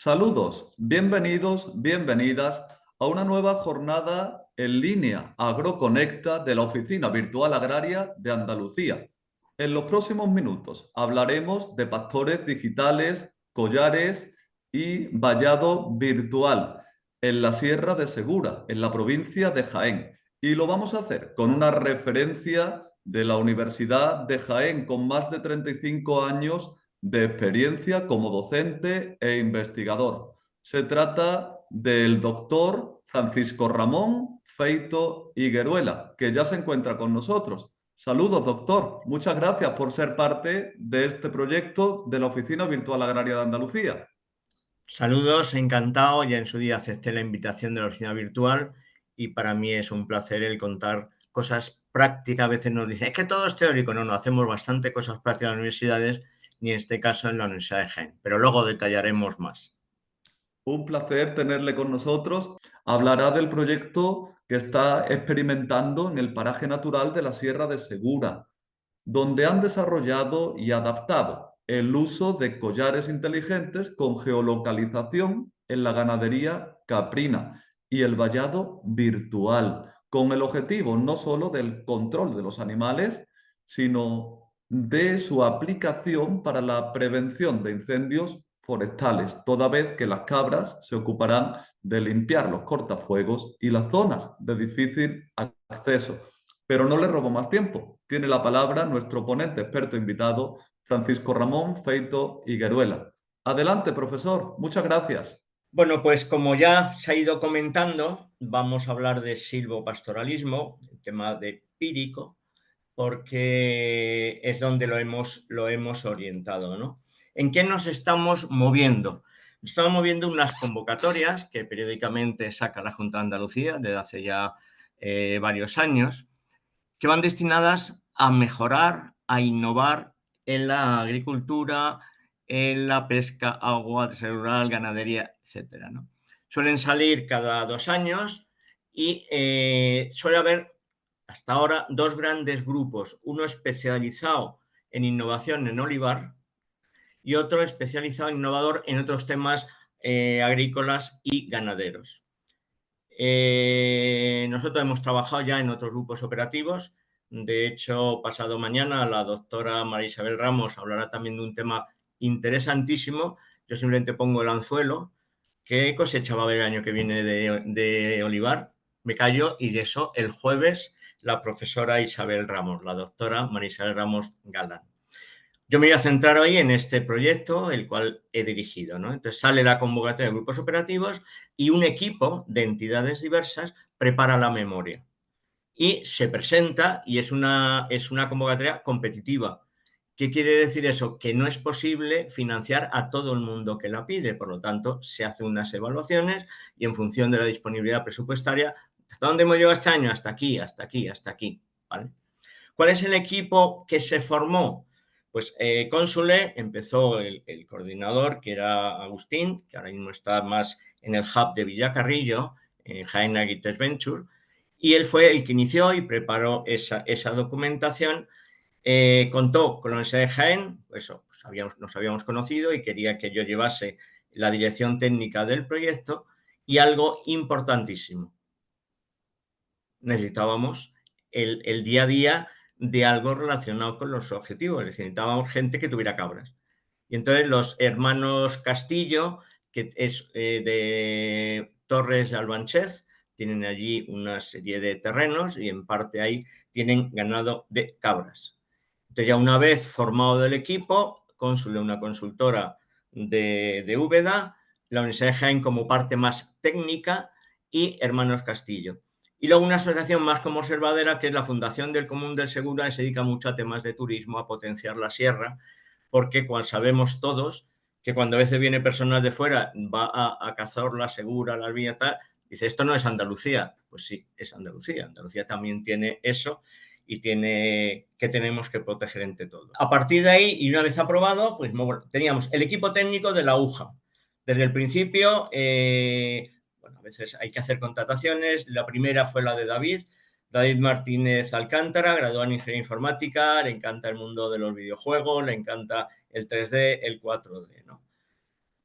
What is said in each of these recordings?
Saludos, bienvenidos, bienvenidas a una nueva jornada en línea AgroConecta de la Oficina Virtual Agraria de Andalucía. En los próximos minutos hablaremos de pastores digitales, collares y vallado virtual en la Sierra de Segura, en la provincia de Jaén. Y lo vamos a hacer con una referencia de la Universidad de Jaén con más de 35 años de experiencia como docente e investigador. Se trata del doctor Francisco Ramón Feito Higueruela, que ya se encuentra con nosotros. Saludos, doctor. Muchas gracias por ser parte de este proyecto de la Oficina Virtual Agraria de Andalucía. Saludos, encantado. Ya en su día acepté la invitación de la oficina virtual y para mí es un placer el contar cosas prácticas. A veces nos dicen, es que todo es teórico. No, hacemos bastante cosas prácticas en las universidades y en este caso en la Universidad de Jaén, pero luego detallaremos más. Un placer tenerle con nosotros. Hablará del proyecto que está experimentando en el paraje natural de la Sierra de Segura, donde han desarrollado y adaptado el uso de collares inteligentes con geolocalización en la ganadería caprina y el vallado virtual, con el objetivo no solo del control de los animales, sino de su aplicación para la prevención de incendios forestales, toda vez que las cabras se ocuparán de limpiar los cortafuegos y las zonas de difícil acceso. Pero no le robo más tiempo. Tiene la palabra nuestro ponente experto invitado, Francisco Ramón Feito Higueruela. Adelante, profesor. Muchas gracias. Bueno, pues como ya se ha ido comentando, vamos a hablar de silvopastoralismo, el tema de Pírico, porque es donde lo hemos orientado, ¿no? ¿En qué nos estamos moviendo? Nos estamos moviendo unas convocatorias que periódicamente saca la Junta de Andalucía desde hace ya varios años, que van destinadas a mejorar, a innovar en la agricultura, en la pesca, agua, desarrollo rural, ganadería, etcétera, ¿no? Suelen salir cada 2 años y suele haber hasta ahora dos grandes grupos, uno especializado en innovación en olivar y otro especializado en innovador en otros temas agrícolas y ganaderos. Nosotros hemos trabajado ya en otros grupos operativos. De hecho, pasado mañana la doctora María Isabel Ramos hablará también de un tema interesantísimo. Yo simplemente pongo el anzuelo. ¿Qué cosecha va a haber el año que viene de olivar? Me callo y de eso el jueves la profesora Isabel Ramos, la doctora María Isabel Ramos Galán. Yo me voy a centrar hoy en este proyecto, el cual he dirigido, ¿no? Entonces sale la convocatoria de grupos operativos y un equipo de entidades diversas prepara la memoria. Y se presenta y es una convocatoria competitiva. ¿Qué quiere decir eso? Que no es posible financiar a todo el mundo que la pide. Por lo tanto, se hacen unas evaluaciones y en función de la disponibilidad presupuestaria, ¿hasta dónde hemos llegado este año? Hasta aquí, hasta aquí, hasta aquí. ¿Vale? ¿Cuál es el equipo que se formó? Pues Consule empezó el coordinador, que era Agustín, que ahora mismo está más en el hub de Villacarrillo, en Jaén Agritech Venture, y él fue el que inició y preparó esa documentación. Contó con la Universidad de Jaén, eso, pues nos habíamos conocido y quería que yo llevase la dirección técnica del proyecto y algo importantísimo, necesitábamos el día a día de algo relacionado con los objetivos. Necesitábamos gente que tuviera cabras. Y entonces los hermanos Castillo, que es de Torres de Albanchez, tienen allí una serie de terrenos y en parte ahí tienen ganado de cabras. Entonces ya una vez formado el equipo, Cónsul, una consultora de Úbeda, la Universidad de Jaén como parte más técnica y Hermanos Castillo. Y luego una asociación más como observadera, que es la Fundación del Común del Segura, que se dedica mucho a temas de turismo, a potenciar la sierra, porque cual sabemos todos, que cuando a veces viene personas de fuera, va a cazar la Segura, las viñas, tal, dice, esto no es Andalucía. Pues sí, es Andalucía. Andalucía también tiene eso y tiene que tenemos que proteger entre todos. A partir de ahí, y una vez aprobado, pues teníamos el equipo técnico de la UJA. Desde el principio, bueno, a veces hay que hacer contrataciones. La primera fue la de David Martínez Alcántara, graduado en Ingeniería Informática, le encanta el mundo de los videojuegos, le encanta el 3D, el 4D, ¿no?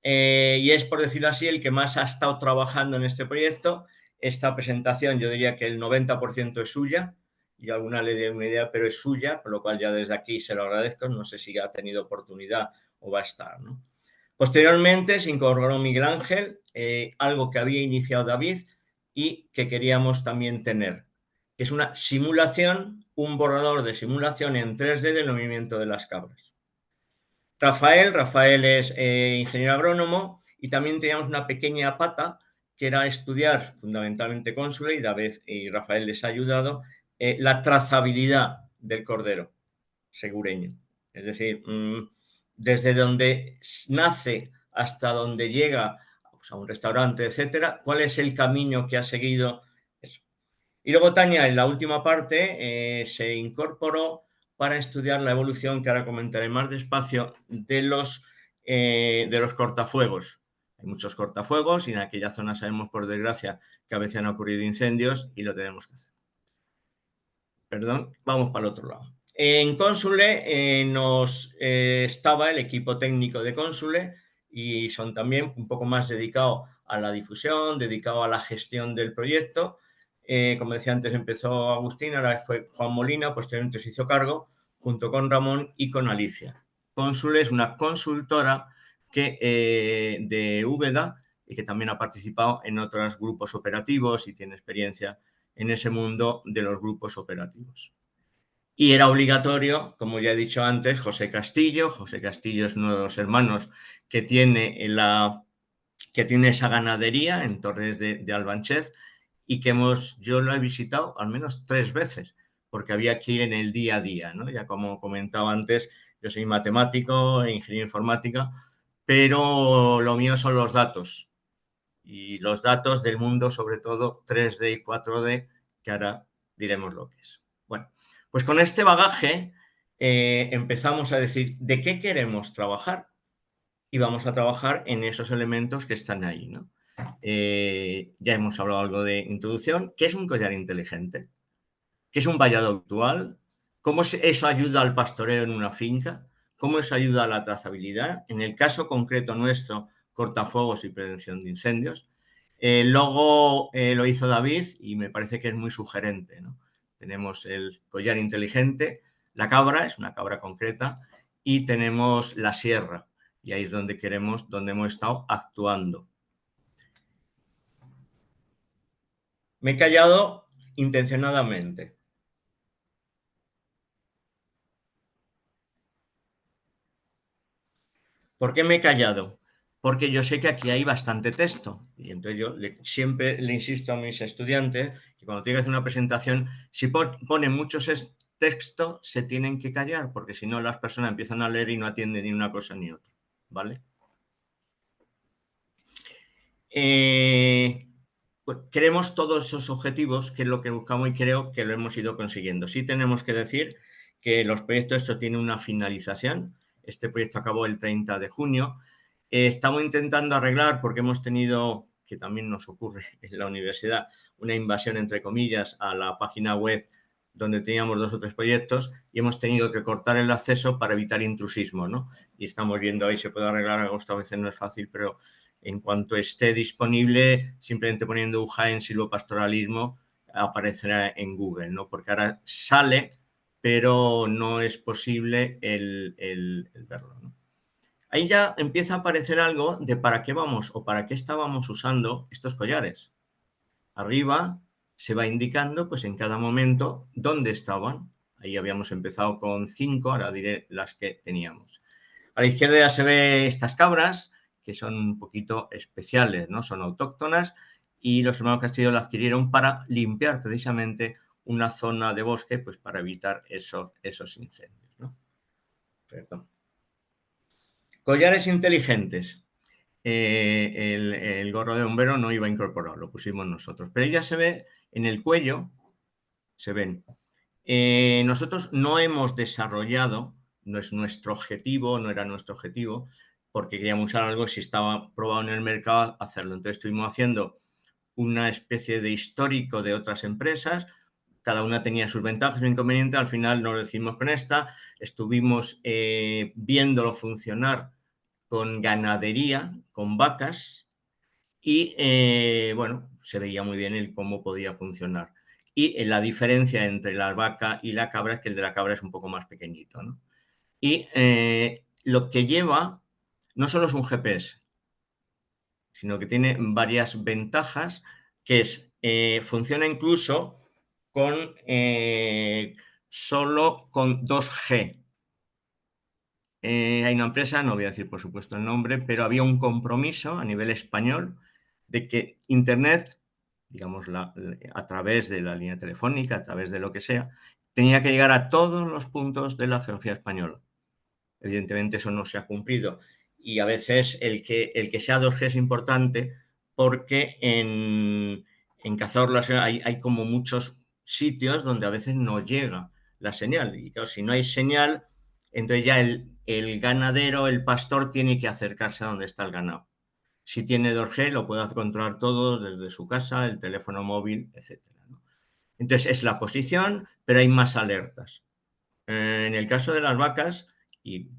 y es, por decirlo así, el que más ha estado trabajando en este proyecto. Esta presentación yo diría que el 90% es suya, y alguna le doy una idea, pero es suya, con lo cual ya desde aquí se lo agradezco. No sé si ha tenido oportunidad o va a estar, ¿no? Posteriormente se incorporó Miguel Ángel, algo que había iniciado David y que queríamos también tener, que es una simulación, un borrador de simulación en 3D del movimiento de las cabras. Rafael es ingeniero agrónomo, y también teníamos una pequeña pata que era estudiar fundamentalmente Cónsule, y David y Rafael les ha ayudado, la trazabilidad del cordero segureño. Es decir, desde donde nace hasta donde llega, pues, a un restaurante, etcétera, cuál es el camino que ha seguido. Eso. Y luego Tania, en la última parte, se incorporó para estudiar la evolución, que ahora comentaré más despacio, de los cortafuegos. Hay muchos cortafuegos y en aquella zona sabemos, por desgracia, que a veces han ocurrido incendios y lo tenemos que hacer. Perdón, vamos para el otro lado. En Cónsule estaba el equipo técnico de Cónsule, y son también un poco más dedicados a la difusión, dedicado a la gestión del proyecto. Como decía antes, empezó Agustín, ahora fue Juan Molina, posteriormente se hizo cargo, junto con Ramón y con Alicia. Cónsule es una consultora de Úbeda, y que también ha participado en otros grupos operativos y tiene experiencia en ese mundo de los grupos operativos. Y era obligatorio, como ya he dicho antes, José Castillo. José Castillo es uno de los hermanos que tiene esa ganadería en Torres de Albanchez, y que yo lo he visitado al menos 3 veces, porque había que ir en el día a día, ¿no? Ya como comentaba antes, yo soy matemático e ingeniero informática, pero lo mío son los datos, y los datos del mundo, sobre todo 3D y 4D, que ahora diremos lo que es. Bueno, pues con este bagaje empezamos a decir de qué queremos trabajar, y vamos a trabajar en esos elementos que están ahí, ¿no? Ya hemos hablado algo de introducción. ¿Qué es un collar inteligente? ¿Qué es un vallado virtual? ¿Cómo eso ayuda al pastoreo en una finca? ¿Cómo eso ayuda a la trazabilidad? En el caso concreto nuestro, cortafuegos y prevención de incendios. El logo lo hizo David y me parece que es muy sugerente, ¿no? Tenemos el collar inteligente, la cabra, es una cabra concreta, y tenemos la sierra, y ahí es donde hemos estado actuando. Me he callado intencionadamente. ¿Por qué me he callado? Porque yo sé que aquí hay bastante texto, y entonces yo siempre le insisto a mis estudiantes que cuando tengas una presentación, si ponen mucho texto, se tienen que callar, porque si no las personas empiezan a leer y no atienden ni una cosa ni otra, ¿vale? Pues queremos todos esos objetivos, que es lo que buscamos, y creo que lo hemos ido consiguiendo. Sí tenemos que decir que los proyectos estos tienen una finalización. Este proyecto acabó el 30 de junio. Estamos intentando arreglar, porque hemos tenido, que también nos ocurre en la universidad, una invasión, entre comillas, a la página web donde teníamos 2 o 3 proyectos, y hemos tenido que cortar el acceso para evitar intrusismo, ¿no? Y estamos viendo ahí, se puede arreglar. Esto a veces no es fácil, pero en cuanto esté disponible, simplemente poniendo UJAEN silvopastoralismo, aparecerá en Google, ¿no? Porque ahora sale, pero no es posible el verlo, ¿no? Ahí ya empieza a aparecer algo de para qué vamos o para qué estábamos usando estos collares. Arriba se va indicando, pues, en cada momento dónde estaban. Ahí habíamos empezado con 5, ahora diré las que teníamos. A la izquierda ya se ve estas cabras, que son un poquito especiales, ¿no? Son autóctonas, y los hermanos Castillo la adquirieron para limpiar precisamente una zona de bosque, pues para evitar esos incendios, ¿no? Perdón. Collares inteligentes. El gorro de bombero no iba a incorporar, lo pusimos nosotros. Pero ya se ve en el cuello, se ven. Nosotros no hemos desarrollado, no es nuestro objetivo, no era nuestro objetivo, porque queríamos usar algo, si estaba probado en el mercado, hacerlo. Entonces estuvimos haciendo una especie de histórico de otras empresas, cada una tenía sus ventajas e inconvenientes. Al final nos decidimos con esta, estuvimos viéndolo funcionar con ganadería, con vacas, y bueno, se veía muy bien el cómo podía funcionar. Y la diferencia entre la vaca y la cabra es que el de la cabra es un poco más pequeñito, ¿no? Y lo que lleva no solo es un GPS, sino que tiene varias ventajas, que es, funciona incluso con solo con 2G. Hay una empresa, no voy a decir por supuesto el nombre, pero había un compromiso a nivel español de que Internet, digamos, a través de la línea telefónica, a través de lo que sea, tenía que llegar a todos los puntos de la geografía española. Evidentemente eso no se ha cumplido y a veces el que sea 2G es importante porque en Cazorla hay como muchos sitios donde a veces no llega la señal y claro, si no hay señal, entonces ya el ganadero, el pastor tiene que acercarse a donde está el ganado. Si tiene 2G lo puede controlar todo desde su casa, el teléfono móvil, etcétera, ¿no? Entonces es la posición, pero hay más alertas. En el caso de las vacas, y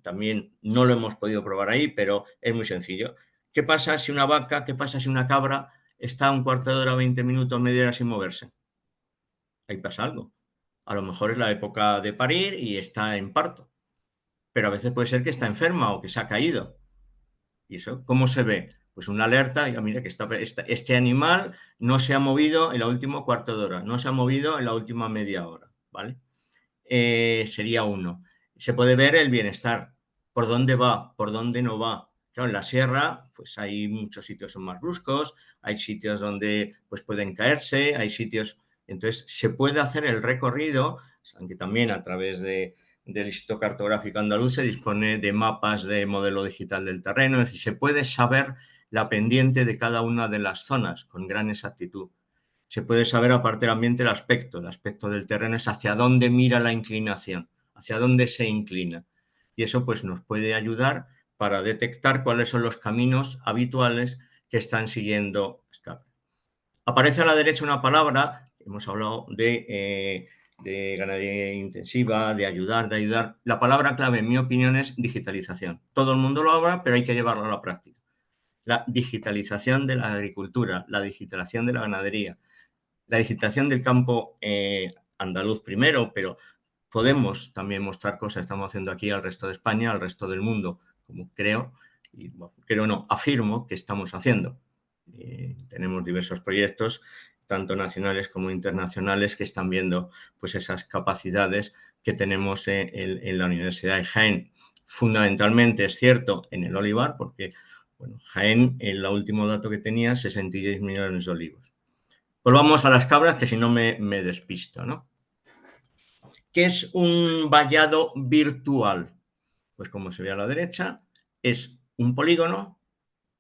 también no lo hemos podido probar ahí, pero es muy sencillo. ¿Qué pasa si una vaca, qué pasa si una cabra está un cuarto de hora, 20 minutos, media hora sin moverse? Ahí pasa algo. A lo mejor es la época de parir y está en parto, pero a veces puede ser que está enferma o que se ha caído. ¿Y eso cómo se ve? Pues una alerta, y mira que este animal no se ha movido en la última cuarto de hora, no se ha movido en la última media hora, ¿vale? Sería uno. Se puede ver el bienestar, por dónde va, por dónde no va. Claro, en la sierra, pues hay muchos sitios son más bruscos, hay sitios donde pues pueden caerse, hay sitios. Entonces, se puede hacer el recorrido, aunque también a través del Instituto Cartográfico Andaluz se dispone de mapas de modelo digital del terreno, es decir, se puede saber la pendiente de cada una de las zonas con gran exactitud. Se puede saber, aparte del ambiente, el aspecto del terreno es hacia dónde mira la inclinación, hacia dónde se inclina. Y eso pues, nos puede ayudar para detectar cuáles son los caminos habituales que están siguiendo escape. Aparece a la derecha una palabra, hemos hablado de ganadería intensiva, de ayudar, de ayudar. La palabra clave, en mi opinión, es digitalización. Todo el mundo lo habla, pero hay que llevarlo a la práctica. La digitalización de la agricultura, la digitalización de la ganadería, la digitalización del campo andaluz primero, pero podemos también mostrar cosas, estamos haciendo aquí al resto de España, al resto del mundo, como creo, y bueno, creo no, afirmo que estamos haciendo. Tenemos diversos proyectos, tanto nacionales como internacionales, que están viendo pues, esas capacidades que tenemos en la Universidad de Jaén. Fundamentalmente, es cierto, en el olivar, porque bueno, Jaén, el último dato que tenía, 66 millones de olivos. Volvamos a las cabras, que si no me despisto, ¿no? ¿Qué es un vallado virtual? Pues como se ve a la derecha, es un polígono,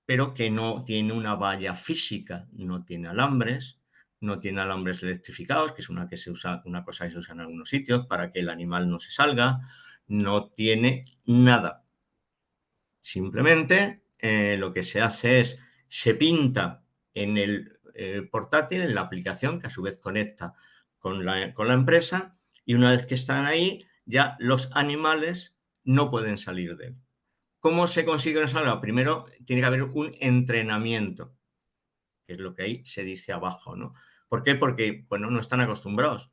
pero que no tiene una valla física, no tiene alambres, no tiene alambres electrificados, que es una cosa que se usa en algunos sitios para que el animal no se salga, no tiene nada. Simplemente lo que se hace es, se pinta en el portátil, en la aplicación, que a su vez conecta con la empresa, y una vez que están ahí, ya los animales no pueden salir de él. ¿Cómo se consigue salvar? Primero tiene que haber un entrenamiento, que es lo que ahí se dice abajo, ¿no? ¿Por qué? Porque, bueno, no están acostumbrados.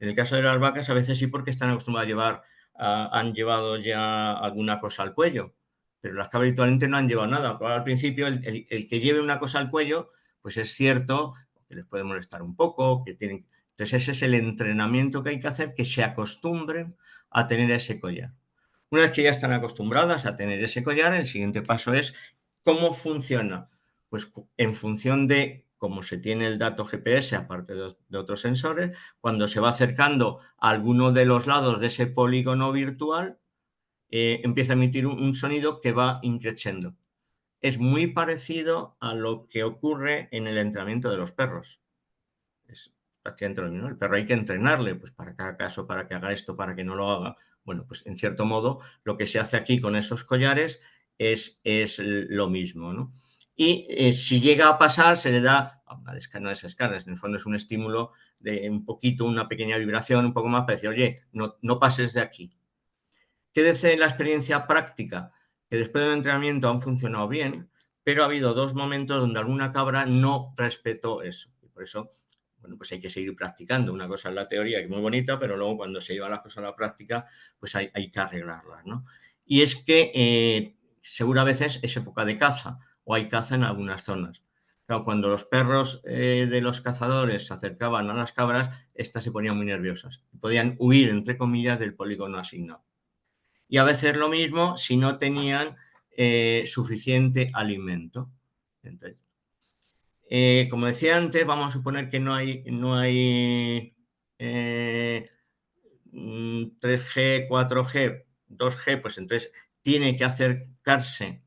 En el caso de las vacas, a veces sí porque están acostumbrados a llevar, han llevado ya alguna cosa al cuello, pero las cabras habitualmente no han llevado nada. Pero al principio, el que lleve una cosa al cuello, pues es cierto que les puede molestar un poco, que tienen. Entonces, ese es el entrenamiento que hay que hacer, que se acostumbren a tener ese collar. Una vez que ya están acostumbradas a tener ese collar, el siguiente paso es cómo funciona. Pues en función de cómo se tiene el dato GPS, aparte de otros sensores, cuando se va acercando a alguno de los lados de ese polígono virtual, empieza a emitir un sonido que va increciendo. Es muy parecido a lo que ocurre en el entrenamiento de los perros. Es prácticamente lo mismo. El perro hay que entrenarle, pues para que haga caso, para que haga esto, para que no lo haga. Bueno, pues en cierto modo, lo que se hace aquí con esos collares es lo mismo, ¿no? Y si llega a pasar, se le da una descarga, no es descarga, en el fondo es un estímulo de un poquito, una pequeña vibración, un poco más, para decir, oye, no pases de aquí. ¿Qué dice la experiencia práctica? que después del entrenamiento han funcionado bien, pero ha habido 2 momentos donde alguna cabra no respetó eso. Y por eso, bueno, pues hay que seguir practicando. Una cosa es la teoría, que es muy bonita, pero luego cuando se llevan las cosas a la práctica, pues hay que arreglarlas, ¿no? Y es que seguro a veces es época de caza o hay caza en algunas zonas. Claro, cuando los perros de los cazadores se acercaban a las cabras, estas se ponían muy nerviosas. Podían huir, entre comillas, del polígono asignado. Y a veces lo mismo si no tenían suficiente alimento. Entonces, como decía antes, vamos a suponer que no hay 3G, 4G, 2G, pues entonces tiene que acercarse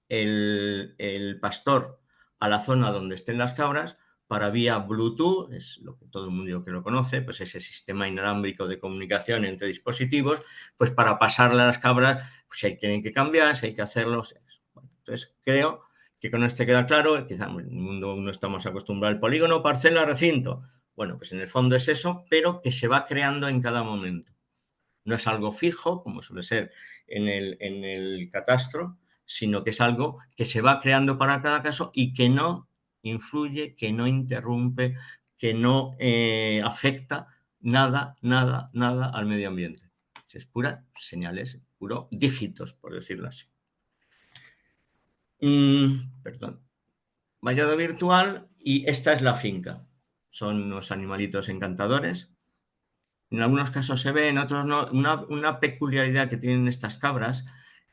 el pastor a la zona donde estén las cabras para vía Bluetooth, es lo que todo el mundo que lo conoce, pues ese sistema inalámbrico de comunicación entre dispositivos, pues para pasarle a las cabras, pues si hay, tienen que cambiar, si hay que hacerlo. Bueno, entonces creo que con esto queda claro, quizá en el mundo no estamos acostumbrados al polígono, parcela, recinto. Bueno, pues en el fondo es eso, pero que se va creando en cada momento. No es algo fijo, como suele ser en el catastro, sino que es algo que se va creando para cada caso y que no influye, que no interrumpe, que no afecta nada, nada, nada al medio ambiente. Es pura señales, puro dígitos, por decirlo así. Perdón. Vallado virtual y esta es la finca. Son unos animalitos encantadores. En algunos casos se ve, en otros no. Una peculiaridad que tienen estas cabras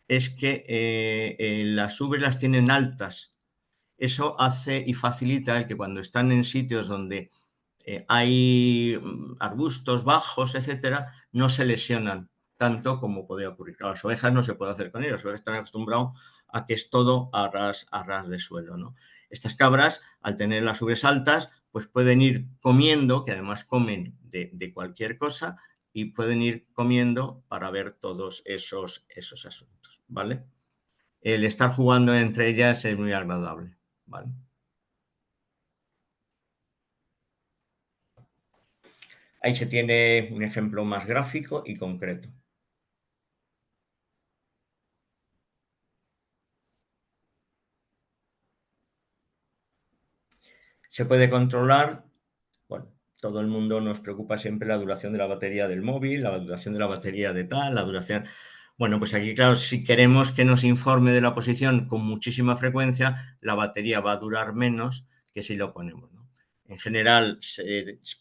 es que las ubres las tienen altas. Eso hace y facilita el que cuando están en sitios donde hay arbustos bajos, etcétera, no se lesionan tanto como podría ocurrir. Claro, las ovejas no se puede hacer con ellas, las ovejas están acostumbradas a que es todo a ras de suelo, ¿no? Estas cabras, al tener las ubres altas, pues pueden ir comiendo, que además comen de cualquier cosa, y pueden ir comiendo para ver todos esos asuntos, ¿vale? El estar jugando entre ellas es muy agradable, ¿vale? Ahí se tiene un ejemplo más gráfico y concreto. Se puede controlar, bueno, todo el mundo nos preocupa siempre la duración de la batería del móvil, la duración de la batería de tal, la duración. Bueno, pues aquí, claro, si queremos que nos informe de la posición con muchísima frecuencia, la batería va a durar menos que si lo ponemos, ¿no? En general,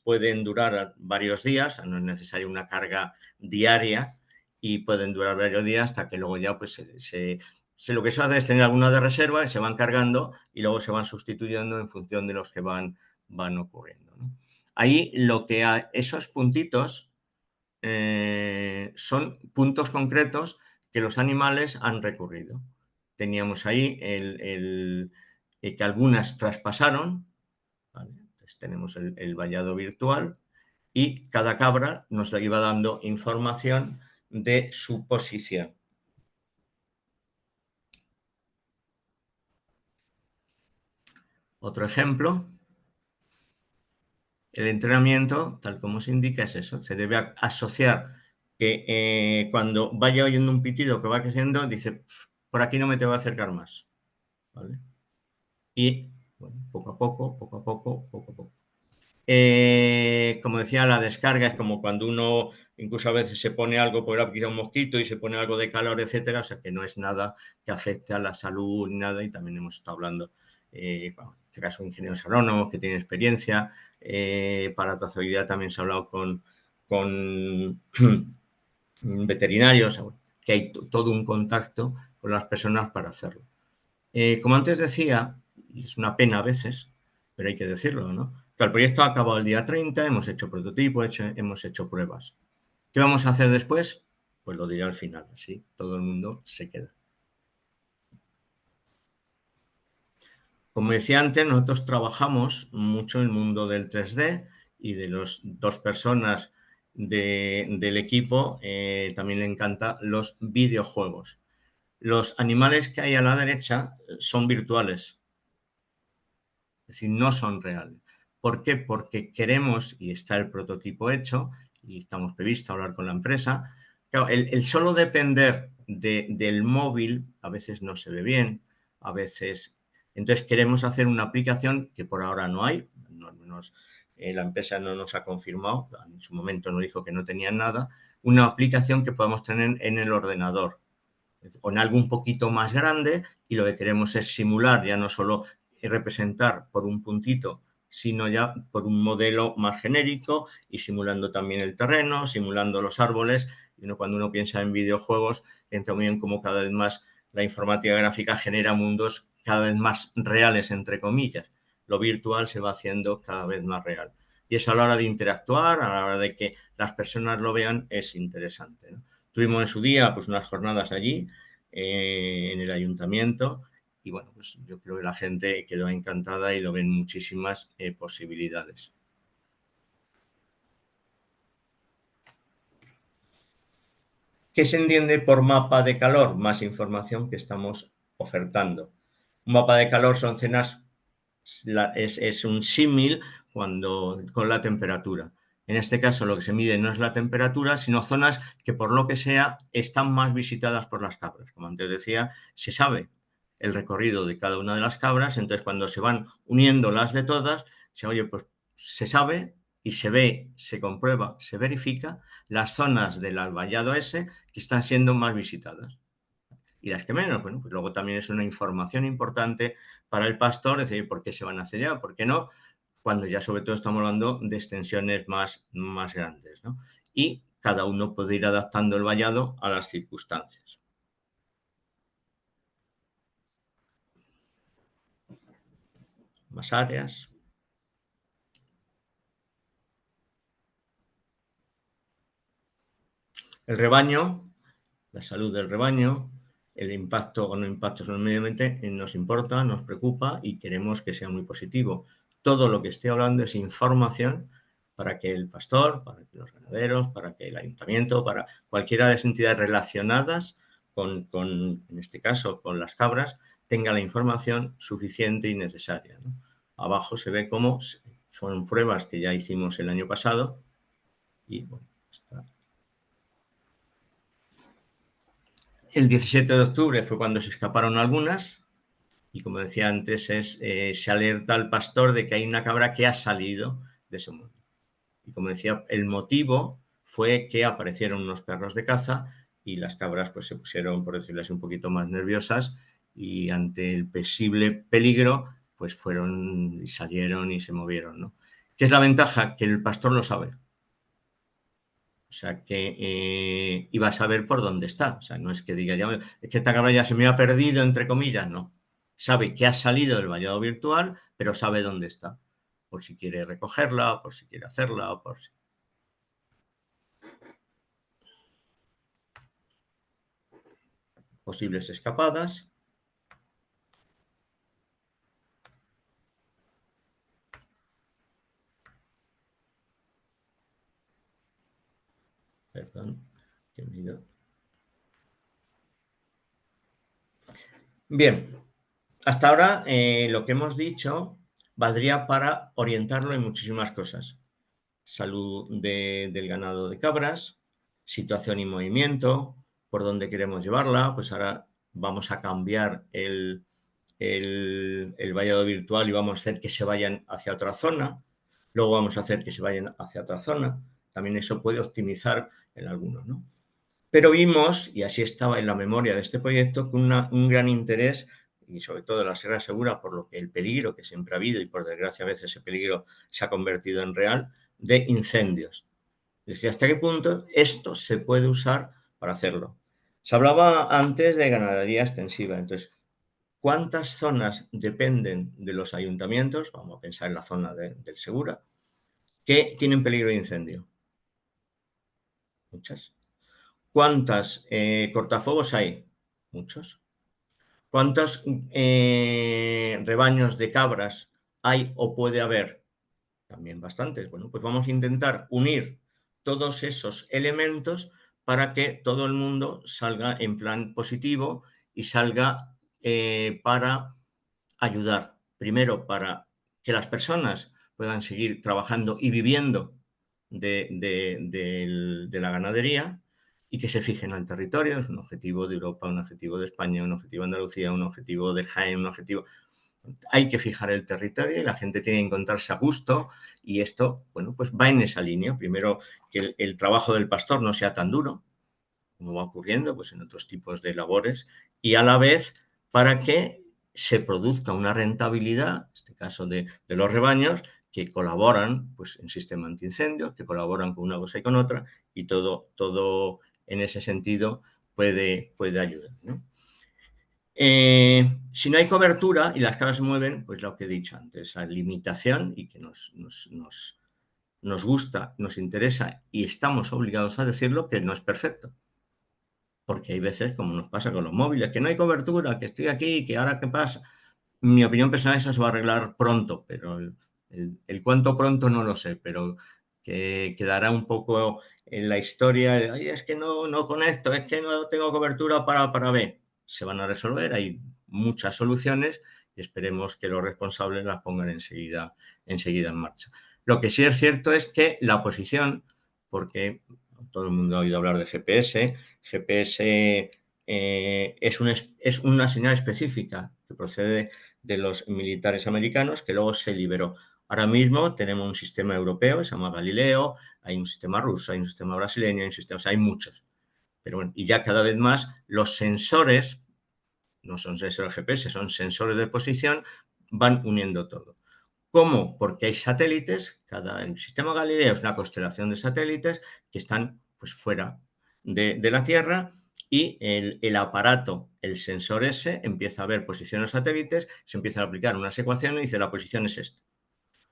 pueden durar varios días, no es necesaria una carga diaria y pueden durar varios días hasta que luego ya pues lo que se hace es tener algunas de reserva y se van cargando y luego se van sustituyendo en función de los que van ocurriendo, ¿no? Ahí esos puntitos son puntos concretos que los animales han recurrido. Teníamos ahí que algunas traspasaron, ¿vale? Entonces tenemos el vallado virtual y cada cabra nos iba dando información de su posición. Otro ejemplo, el entrenamiento, tal como se indica, es eso. Se debe asociar que cuando vaya oyendo un pitido que va creciendo, dice, por aquí no me tengo que acercar más, ¿vale? Y bueno, poco a poco, poco a poco, poco a poco. Como decía, la descarga es como cuando uno incluso a veces se pone algo por aquí un mosquito y se pone algo de calor, etcétera, o sea que no es nada que afecte a la salud ni nada, y también hemos estado hablando, bueno, en este caso, ingenieros agrónomos que tienen experiencia, para trazabilidad también se ha hablado con veterinarios, que hay todo un contacto con las personas para hacerlo. Como antes decía, y es una pena a veces, pero hay que decirlo, ¿no? Que el proyecto ha acabado el día 30, hemos hecho prototipos, hemos hecho pruebas. ¿Qué vamos a hacer después? Pues lo diré al final, así todo el mundo se queda. Como decía antes, nosotros trabajamos mucho en el mundo del 3D y de las 2 personas del equipo también le encantan los videojuegos. Los animales que hay a la derecha son virtuales, es decir, no son reales. ¿Por qué? Porque queremos, y está el prototipo hecho, y estamos previstos a hablar con la empresa, Claro, el solo depender del móvil a veces no se ve bien, a veces... Entonces queremos hacer una aplicación que por ahora no hay, no, al menos la empresa no nos ha confirmado, en su momento nos dijo que no tenían nada, una aplicación que podamos tener en el ordenador o en algo un poquito más grande, y lo que queremos es simular, ya no solo representar por un puntito, sino ya por un modelo más genérico y simulando también el terreno, simulando los árboles. Y cuando uno piensa en videojuegos, entra muy bien como cada vez más la informática gráfica genera mundos cada vez más reales, entre comillas. Lo virtual se va haciendo cada vez más real. Y eso a la hora de interactuar, a la hora de que las personas lo vean, es interesante, ¿no? Tuvimos en su día pues unas jornadas allí en el ayuntamiento y bueno, pues yo creo que la gente quedó encantada y lo ven muchísimas posibilidades. ¿Qué se entiende por mapa de calor? Más información que estamos ofertando. Un mapa de calor son zonas, es un símil con la temperatura. En este caso lo que se mide no es la temperatura, sino zonas que por lo que sea están más visitadas por las cabras. Como antes decía, se sabe el recorrido de cada una de las cabras, entonces cuando se van uniendo las de todas, pues se sabe y se ve, se comprueba, se verifica las zonas del vallado ese que están siendo más visitadas. Y las que menos, bueno, pues luego también es una información importante para el pastor, es decir, ¿por qué se van hacia allá? ¿Por qué no? Cuando ya sobre todo estamos hablando de extensiones más grandes, ¿no? Y cada uno puede ir adaptando el vallado a las circunstancias. Más áreas. El rebaño, la salud del rebaño, el impacto o no impacto sobre el medio ambiente nos importa, nos preocupa y queremos que sea muy positivo. Todo lo que estoy hablando es información para que el pastor, para que los ganaderos, para que el ayuntamiento, para cualquiera de las entidades relacionadas en este caso, con las cabras, tenga la información suficiente y necesaria, ¿no? Abajo se ve cómo son pruebas que ya hicimos el año pasado y bueno, está. El 17 de octubre fue cuando se escaparon algunas y, como decía antes, se alerta al pastor de que hay una cabra que ha salido de ese mundo. Y como decía, el motivo fue que aparecieron unos perros de caza y las cabras pues se pusieron, por decirlo así, un poquito más nerviosas y ante el posible peligro pues fueron y salieron y se movieron, ¿no? ¿Qué es la ventaja? Que el pastor lo sabe. O sea, que iba a saber por dónde está. O sea, no es que diga, ya, es que esta cabra ya se me ha perdido, entre comillas, no. Sabe que ha salido del vallado virtual, pero sabe dónde está. Por si quiere recogerla, por si quiere hacerla, por si... Posibles escapadas. Perdón, que me he ido. Bien, hasta ahora lo que hemos dicho valdría para orientarlo en muchísimas cosas. Salud del ganado de cabras, situación y movimiento, por dónde queremos llevarla. Pues ahora vamos a cambiar el vallado virtual y vamos a hacer que se vayan hacia otra zona. Luego vamos a hacer que se vayan hacia otra zona. También eso puede optimizar en algunos, ¿no? Pero vimos, y así estaba en la memoria de este proyecto, que un gran interés, y sobre todo en la Sierra Segura, por lo que el peligro que siempre ha habido, y por desgracia a veces ese peligro se ha convertido en real, de incendios. Es decir, ¿hasta qué punto esto se puede usar para hacerlo? Se hablaba antes de ganadería extensiva. Entonces, ¿cuántas zonas dependen de los ayuntamientos? Vamos a pensar en la zona del Segura, que tienen peligro de incendio. Muchas. ¿Cuántas cortafuegos hay? Muchos. ¿Cuántos rebaños de cabras hay o puede haber? También bastantes. Bueno, pues vamos a intentar unir todos esos elementos para que todo el mundo salga en plan positivo y salga para ayudar. Primero, para que las personas puedan seguir trabajando y viviendo de la ganadería, y que se fije en el territorio. Es un objetivo de Europa, un objetivo de España, un objetivo de Andalucía, un objetivo de Jaén, un objetivo... Hay que fijar el territorio y la gente tiene que encontrarse a gusto, y esto, bueno, pues va en esa línea. Primero, que el trabajo del pastor no sea tan duro, como va ocurriendo pues en otros tipos de labores, y a la vez para que se produzca una rentabilidad, en este caso de los rebaños, que colaboran pues, en sistema antiincendios, que colaboran con una cosa y con otra, y todo en ese sentido puede ayudar, ¿no? Si no hay cobertura y las cabras se mueven, pues lo que he dicho antes, la limitación, y que nos gusta, nos interesa y estamos obligados a decirlo, que no es perfecto. Porque hay veces, como nos pasa con los móviles, que no hay cobertura, que estoy aquí, que ahora qué pasa. Mi opinión personal, eso se va a arreglar pronto, pero el cuánto pronto no lo sé, pero que quedará un poco en la historia de, ay, es que no conecto, es que no tengo cobertura para ver. Se van a resolver, hay muchas soluciones y esperemos que los responsables las pongan enseguida en marcha. Lo que sí es cierto es que la posición, porque todo el mundo ha oído hablar de GPS, GPS es una señal específica que procede de los militares americanos, que luego se liberó. Ahora mismo tenemos un sistema europeo, se llama Galileo, hay un sistema ruso, hay un sistema brasileño, hay un sistema, o sea, hay muchos. Pero bueno, y ya cada vez más los sensores, no son sensores GPS, son sensores de posición, van uniendo todo. ¿Cómo? Porque hay satélites, el sistema Galileo es una constelación de satélites que están pues, fuera de la Tierra, y el aparato, el sensor ese, empieza a ver posiciones satélites, se empiezan a aplicar unas ecuaciones y dice la posición es esta.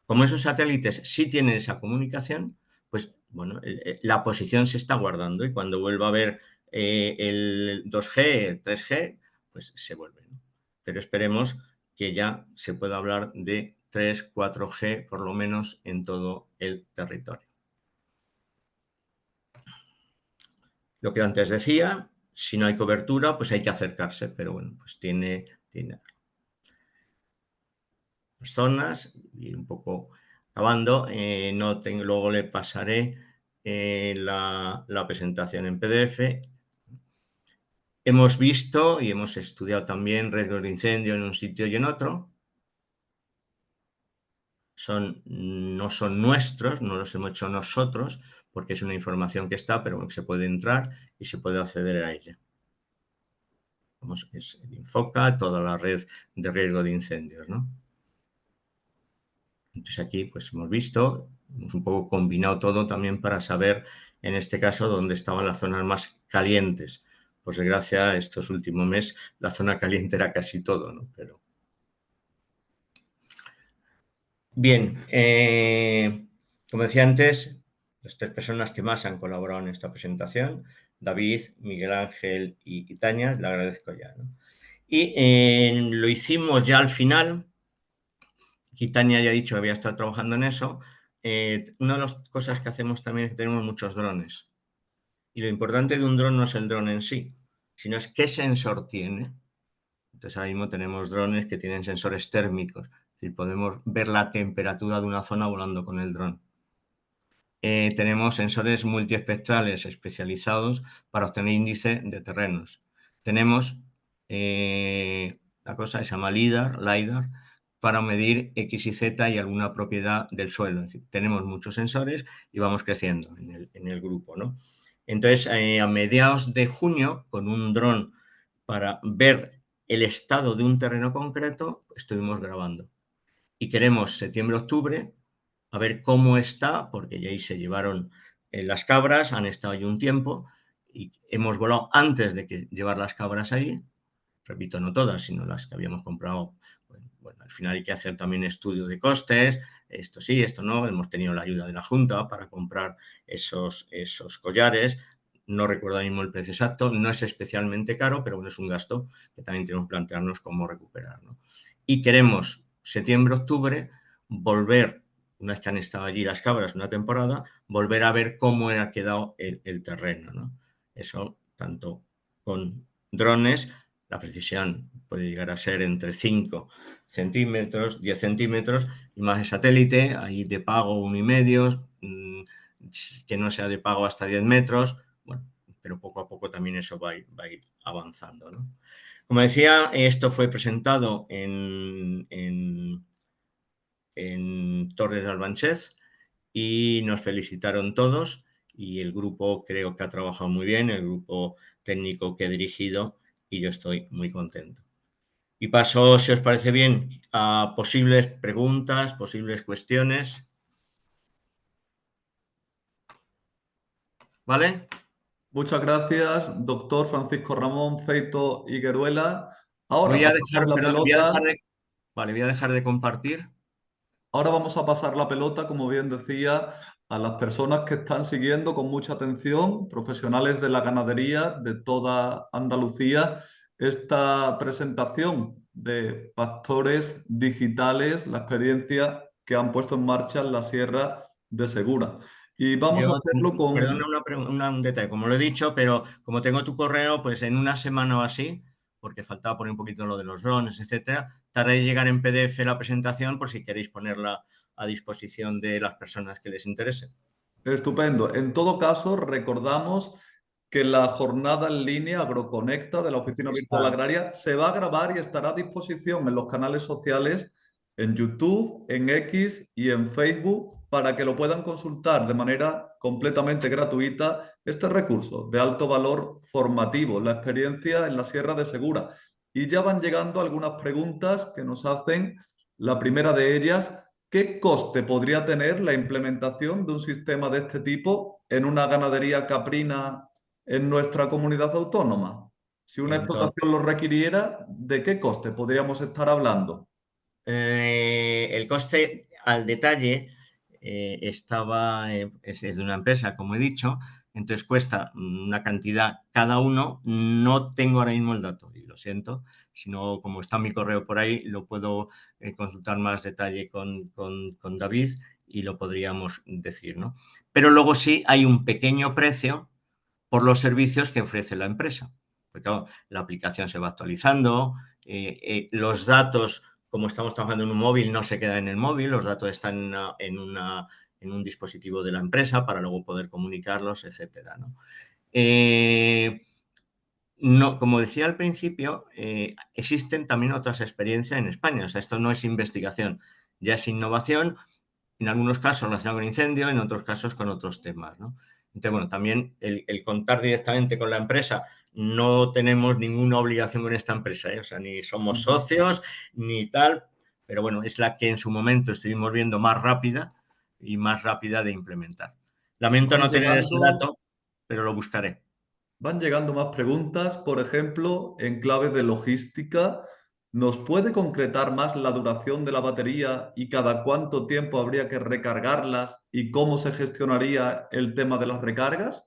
Como esos satélites sí tienen esa comunicación, pues bueno, la posición se está guardando, y cuando vuelva a ver el 2G, el 3G, pues se vuelve, ¿no? Pero esperemos que ya se pueda hablar de 3, 4G por lo menos en todo el territorio. Lo que antes decía, si no hay cobertura, pues hay que acercarse, pero bueno, pues tiene zonas, y un poco acabando, luego le pasaré la presentación en PDF. Hemos visto y hemos estudiado también riesgos de incendio en un sitio y en otro. No son nuestros, no los hemos hecho nosotros, porque es una información que está, pero que se puede entrar y se puede acceder a ella. Es el Infoca, toda la red de riesgo de incendios, ¿no? Entonces aquí pues hemos visto, hemos un poco combinado todo también para saber, en este caso, dónde estaban las zonas más calientes. Por desgracia, estos últimos meses la zona caliente era casi todo, ¿no? Pero... Bien, como decía antes, las tres personas que más han colaborado en esta presentación, David, Miguel Ángel y Tania, le agradezco ya, ¿no? Y lo hicimos ya al final. Aquí Tania ya ha dicho que había estado trabajando en eso. Una de las cosas que hacemos también es que tenemos muchos drones. Y lo importante de un dron no es el dron en sí, sino es qué sensor tiene. Entonces ahora mismo tenemos drones que tienen sensores térmicos. Es decir, podemos ver la temperatura de una zona volando con el dron. Tenemos sensores multiespectrales especializados para obtener índice de terrenos. Tenemos la cosa que se llama LIDAR, para medir X y Z y alguna propiedad del suelo. Es decir, tenemos muchos sensores y vamos creciendo en el grupo, ¿no? Entonces, a mediados de junio, con un dron para ver el estado de un terreno concreto, estuvimos grabando. Y queremos septiembre-octubre a ver cómo está, porque ya ahí se llevaron las cabras, han estado ahí un tiempo, y hemos volado antes de que llevar las cabras ahí. Repito, no todas, sino las que habíamos comprado. Bueno, al final hay que hacer también estudio de costes, esto sí, esto no. Hemos tenido la ayuda de la Junta para comprar esos collares. No recuerdo ahora mismo el precio exacto, no es especialmente caro, pero bueno, es un gasto que también tenemos que plantearnos cómo recuperar, ¿no? Y queremos, septiembre-octubre, volver, una vez que han estado allí las cabras una temporada, volver a ver cómo ha quedado el terreno, ¿no? Eso tanto con drones. La precisión puede llegar a ser entre 5 centímetros, 10 centímetros, imagen satélite, ahí de pago 1,5, que no sea de pago hasta 10 metros. Bueno, pero poco a poco también eso va a ir avanzando, ¿no? Como decía, esto fue presentado en Torres de Albanchez y nos felicitaron todos y el grupo creo que ha trabajado muy bien, el grupo técnico que he dirigido, y yo estoy muy contento. Y paso, si os parece bien, a posibles preguntas, posibles cuestiones. ¿Vale? Muchas gracias, doctor Francisco Ramón Feito Higueruela. Voy Ahora a pasamos dejar, la perdón, pelota. vale, voy a dejar de compartir. Ahora vamos a pasar la pelota, como bien decía, a las personas que están siguiendo con mucha atención, profesionales de la ganadería de toda Andalucía, esta presentación de pastores digitales, la experiencia que han puesto en marcha en la Sierra de Segura. Y vamos Yo, a hacerlo perdona con... un detalle, como lo he dicho, pero como tengo tu correo, pues en una semana o así, porque faltaba poner un poquito lo de los drones, etcétera, tardaré en llegar en PDF la presentación por si queréis ponerla a disposición de las personas que les interese. Estupendo. En todo caso, recordamos que la jornada en línea Agroconecta de la Oficina Virtual Está, Agraria se va a grabar y estará a disposición en los canales sociales, en YouTube, en X y en Facebook, para que lo puedan consultar de manera completamente gratuita este recurso de alto valor formativo, la experiencia en la Sierra de Segura. Y ya van llegando algunas preguntas que nos hacen. La primera de ellas: ¿qué coste podría tener la implementación de un sistema de este tipo en una ganadería caprina en nuestra comunidad autónoma? Si una entonces, explotación lo requiriera, ¿de qué coste podríamos estar hablando? el coste al detalle estaba, es de una empresa, como he dicho, entonces cuesta una cantidad cada uno. No tengo ahora mismo el dato y lo siento, sino como está mi correo por ahí, lo puedo consultar más detalle con David y lo podríamos decir, ¿no? Pero luego sí hay un pequeño precio por los servicios que ofrece la empresa. Porque claro, la aplicación se va actualizando, los datos, como estamos trabajando en un móvil, no se quedan en el móvil, los datos están en un dispositivo de la empresa para luego poder comunicarlos, etcétera, ¿no? No, como decía al principio, existen también otras experiencias en España. O sea, esto no es investigación, ya es innovación, en algunos casos relacionado con incendio, en otros casos con otros temas, ¿no? Entonces, bueno, también el contar directamente con la empresa, no tenemos ninguna obligación con esta empresa, ¿eh? O sea, ni somos Ujú. socios, ni tal, pero bueno, es la que en su momento estuvimos viendo más rápida y más rápida de implementar. Lamento Van no tener ese llegando, dato, pero lo buscaré. van llegando más preguntas, por ejemplo, en clave de logística. ¿Nos puede concretar más la duración de la batería y cada cuánto tiempo habría que recargarlas y cómo se gestionaría el tema de las recargas?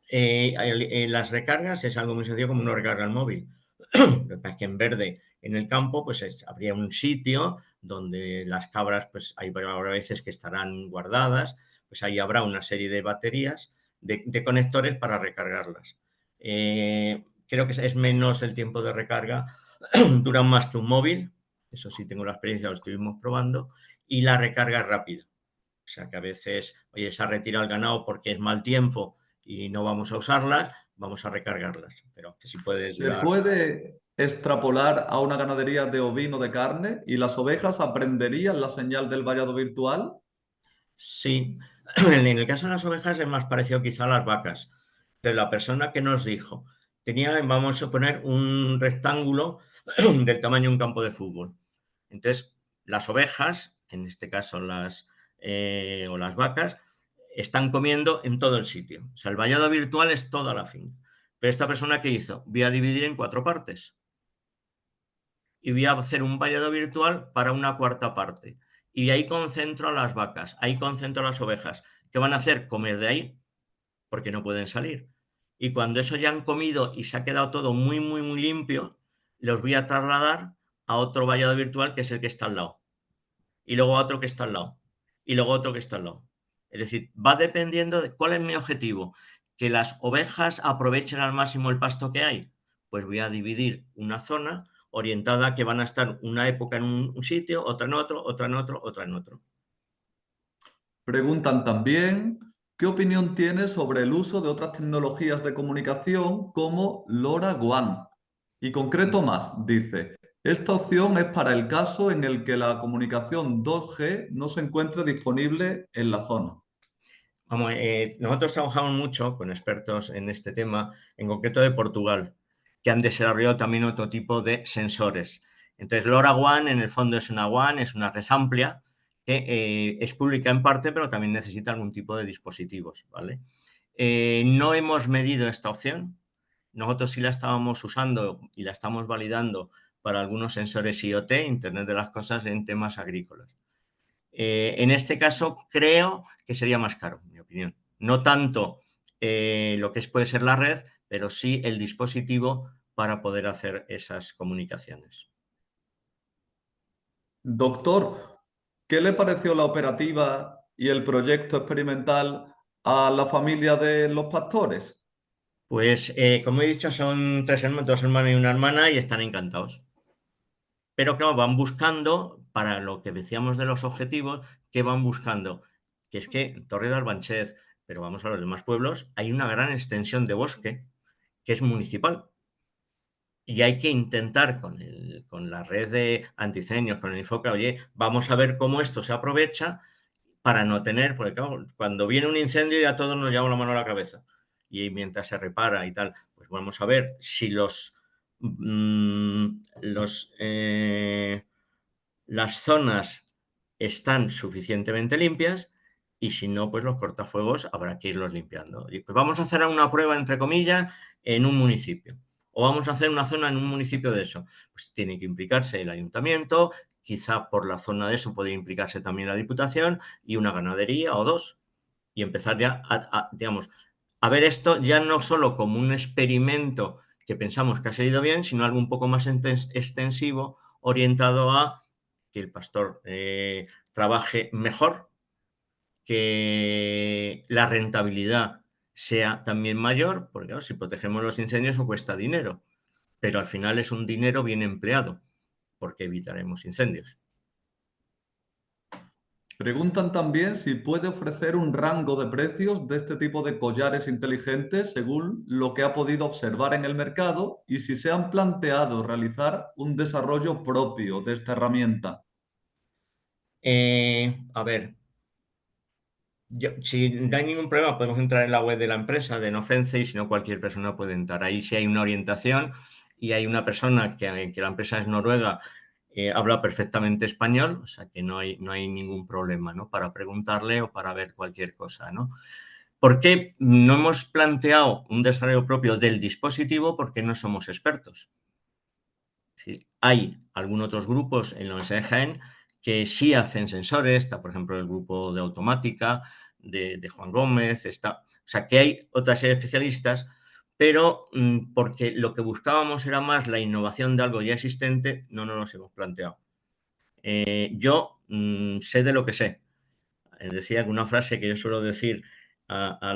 Las recargas es algo muy sencillo como uno recarga el móvil. Lo que pasa es que en verde, en el campo, pues habría un sitio donde las cabras, pues habrá veces que estarán guardadas, pues ahí habrá una serie de baterías, de conectores para recargarlas. Creo que es menos el tiempo de recarga, duran más que un móvil, eso sí tengo la experiencia, lo estuvimos probando, y la recarga es rápida. O sea que a veces, oye, se ha retirado el ganado porque es mal tiempo y no vamos a usarlas, vamos a recargarlas, pero que sí puede ¿Se durar. puede extrapolar a una ganadería de ovino de carne y las ovejas aprenderían la señal del vallado virtual? Sí, en el caso de las ovejas es más parecido quizá a las vacas. De la persona que nos dijo, tenía, vamos a poner, un rectángulo del tamaño de un campo de fútbol. Entonces, las ovejas, en este caso o las vacas, están comiendo en todo el sitio. O sea, el vallado virtual es toda la finca. Pero esta persona, ¿qué hizo? Voy a dividir en 4 partes y voy a hacer un vallado virtual para una cuarta parte. Y ahí concentro a las vacas, ahí concentro a las ovejas. ¿Qué van a hacer? Comer de ahí, porque no pueden salir. Y cuando eso ya han comido y se ha quedado todo muy, muy, muy limpio, los voy a trasladar a otro vallado virtual que es el que está al lado. Y luego a otro que está al lado. Y luego otro que está al lado. Es decir, va dependiendo de cuál es mi objetivo. Que las ovejas aprovechen al máximo el pasto que hay. Pues voy a dividir una zona orientada a que van a estar una época en un sitio, otra en otro, otra en otro, otra en otro. Preguntan también, ¿Qué opinión tienes sobre el uso de otras tecnologías de comunicación como LoRaWAN? Y concreto más, dice, esta opción es para el caso en el que la comunicación 2G no se encuentre disponible en la zona. Vamos, nosotros trabajamos mucho con expertos en este tema, en concreto de Portugal, que han desarrollado también otro tipo de sensores. Entonces, LoRaWAN en el fondo es una WAN, es una red amplia que es pública en parte, pero también necesita algún tipo de dispositivos, ¿vale? No hemos medido esta opción. Nosotros sí la estábamos usando y la estamos validando para algunos sensores IoT, Internet de las Cosas, en temas agrícolas. En este caso, creo que sería más caro, en mi opinión. No tanto lo que puede ser la red, pero sí el dispositivo para poder hacer esas comunicaciones. Doctor, ¿qué le pareció la operativa y el proyecto experimental a la familia de los pastores? Pues, como he dicho, son dos hermanos y una hermana y están encantados. Pero claro, van buscando, para lo que decíamos de los objetivos, ¿qué van buscando? Que es que Torre de Arbanchez, pero vamos a los demás pueblos, hay una gran extensión de bosque que es municipal. Y hay que intentar con la red de antiincendios, con el Infoca, oye, vamos a ver cómo esto se aprovecha para no tener, porque claro, cuando viene un incendio ya todos nos llevamos la mano a la cabeza. Y mientras se repara y tal, pues vamos a ver si los las zonas están suficientemente limpias y si no, pues los cortafuegos habrá que irlos limpiando. Y pues vamos a hacer una prueba, entre comillas, en un municipio. O vamos a hacer una zona en un municipio de eso. Pues tiene que implicarse el ayuntamiento, quizá por la zona de eso puede implicarse también la Diputación y una ganadería o dos. Y empezar ya digamos, a ver esto ya no solo como un experimento que pensamos que ha salido bien, sino algo un poco más extensivo, orientado a que el pastor trabaje mejor, que la rentabilidad sea también mayor, porque claro, si protegemos los incendios eso cuesta dinero, pero al final es un dinero bien empleado, porque evitaremos incendios. Preguntan también si puede ofrecer un rango de precios de este tipo de collares inteligentes según lo que ha podido observar en el mercado y si se han planteado realizar un desarrollo propio de esta herramienta. A ver, si no hay ningún problema, podemos entrar en la web de la empresa, de Nofence, y si no, cualquier persona puede entrar. Ahí sí hay una orientación y hay una persona que la empresa es noruega, habla perfectamente español, o sea que no hay ningún problema, ¿no? Para preguntarle o para ver cualquier cosa, ¿no? ¿Por qué no hemos planteado un desarrollo propio del dispositivo? Porque no somos expertos. Sí, hay algunos otros grupos en la Universidad de Jaén que sí hacen sensores, está por ejemplo el grupo de automática de Juan Gómez, o sea que hay otra serie de especialistas, pero porque lo que buscábamos era más la innovación de algo ya existente, no nos lo hemos planteado. Yo sé de lo que sé. Decía que una frase que yo suelo decir a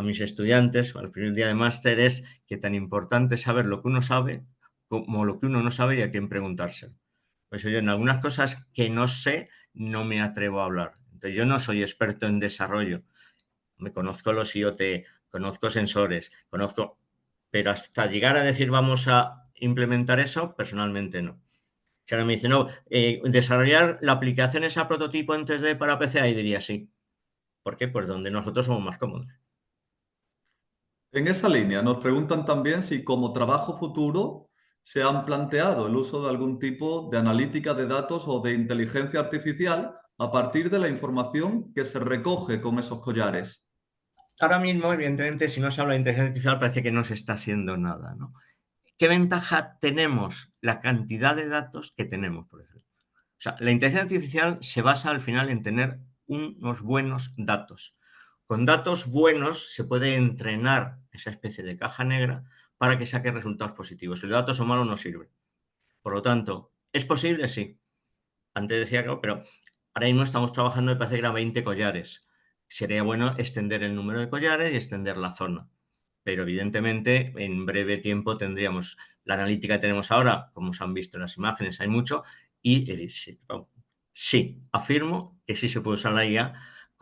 mis estudiantes al primer día de máster es que tan importante es saber lo que uno sabe como lo que uno no sabe y a quién preguntárselo. Pues yo en algunas cosas que no sé no me atrevo a hablar. Entonces yo no soy experto en desarrollo. Me conozco los IoT, conozco sensores, pero hasta llegar a decir vamos a implementar eso, personalmente no. Si ahora me dice, no, desarrollar la aplicación esa prototipo en 3D para PC, y diría sí. ¿Por qué? Pues donde nosotros somos más cómodos. En esa línea nos preguntan también si como trabajo futuro se han planteado el uso de algún tipo de analítica de datos o de inteligencia artificial a partir de la información que se recoge con esos collares. Ahora mismo, evidentemente, si no se habla de inteligencia artificial, parece que no se está haciendo nada, ¿no? ¿Qué ventaja tenemos? La cantidad de datos que tenemos, por ejemplo. O sea, la inteligencia artificial se basa al final en tener unos buenos datos. Con datos buenos se puede entrenar esa especie de caja negra para que saque resultados positivos. Si los datos son malos, no sirve. Por lo tanto, ¿es posible? Sí. Antes decía que no, pero ahora mismo estamos trabajando, me parece que eran 20 collares. Sería bueno extender el número de collares y extender la zona. Pero evidentemente en breve tiempo tendríamos la analítica que tenemos ahora, como se han visto en las imágenes, hay mucho, y sí, afirmo que sí se puede usar la IA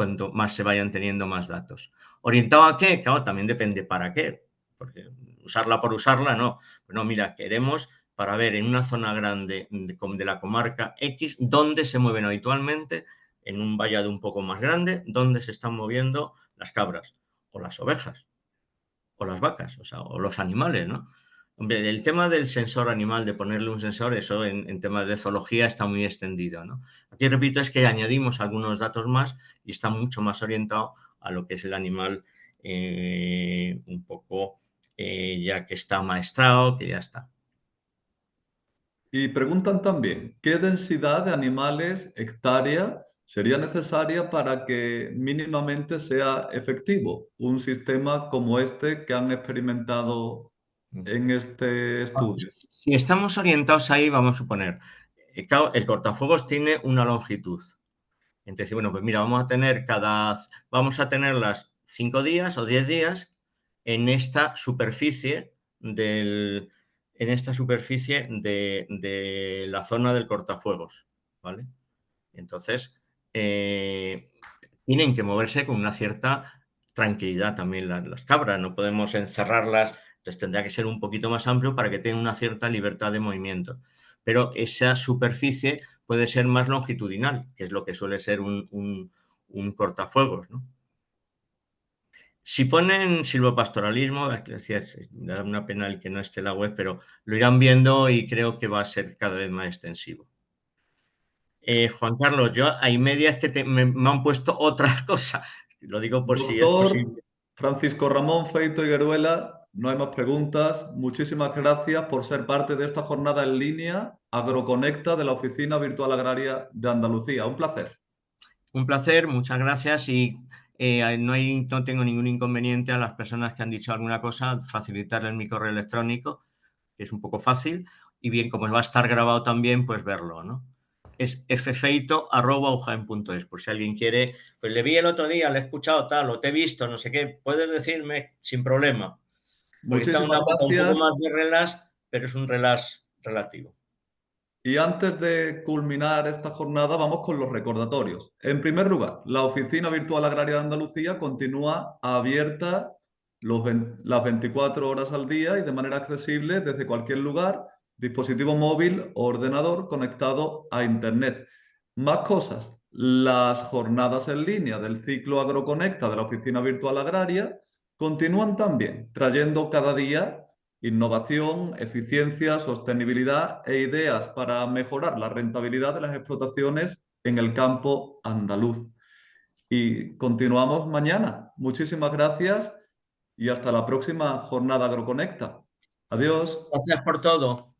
cuanto más se vayan teniendo más datos. ¿Orientado a qué? Claro, también depende para qué, porque usarla por usarla, no. Pues no, mira, queremos para ver en una zona grande de la comarca X dónde se mueven habitualmente, en un vallado un poco más grande, dónde se están moviendo las cabras o las ovejas o las vacas, o sea, o los animales, ¿no? Hombre, el tema del sensor animal, de ponerle un sensor, eso en temas de zoología está muy extendido, ¿no? Aquí, repito, es que añadimos algunos datos más y está mucho más orientado a lo que es el animal un poco ya que está maestrado, que ya está. Y preguntan también, ¿qué densidad de animales hectárea sería necesaria para que mínimamente sea efectivo un sistema como este que han experimentado en este estudio? Si estamos orientados ahí, vamos a suponer, claro, el cortafuegos tiene una longitud. Entonces, bueno, pues mira, vamos a tenerlas 5 días o 10 días en esta superficie de la zona del cortafuegos, ¿vale? Entonces, eh, tienen que moverse con una cierta tranquilidad también las cabras, no podemos encerrarlas, entonces tendrá que ser un poquito más amplio para que tengan una cierta libertad de movimiento. Pero esa superficie puede ser más longitudinal, que es lo que suele ser un cortafuegos, ¿no? Si ponen silvopastoralismo, es decir, me da una pena el que no esté en la web, pero lo irán viendo y creo que va a ser cada vez más extensivo. Juan Carlos, yo hay medias que me han puesto otra cosa. Lo digo por si es Doctor posible. Francisco Ramón Feito Higueruela, no hay más preguntas. Muchísimas gracias por ser parte de esta jornada en línea Agroconecta de la Oficina Virtual Agraria de Andalucía. Un placer. Un placer, muchas gracias y no tengo ningún inconveniente a las personas que han dicho alguna cosa, facilitarles mi correo electrónico, que es un poco fácil, y bien, como va a estar grabado también, pues verlo, ¿no? Es ffeito@ujaen.es, por si alguien quiere, pues le vi el otro día, le he escuchado tal, o te he visto, no sé qué, puedes decirme sin problema, porque está en una Muchísimas época un poco gracias. más de relax, pero es un relax relativo. Y antes de culminar esta jornada, vamos con los recordatorios. En primer lugar, la Oficina Virtual Agraria de Andalucía continúa abierta las 24 horas al día y de manera accesible desde cualquier lugar, dispositivo móvil o ordenador conectado a Internet. Más cosas, las jornadas en línea del ciclo Agroconecta de la Oficina Virtual Agraria continúan también, trayendo cada día innovación, eficiencia, sostenibilidad e ideas para mejorar la rentabilidad de las explotaciones en el campo andaluz. Y continuamos mañana. Muchísimas gracias y hasta la próxima jornada Agroconecta. Adiós. Gracias por todo.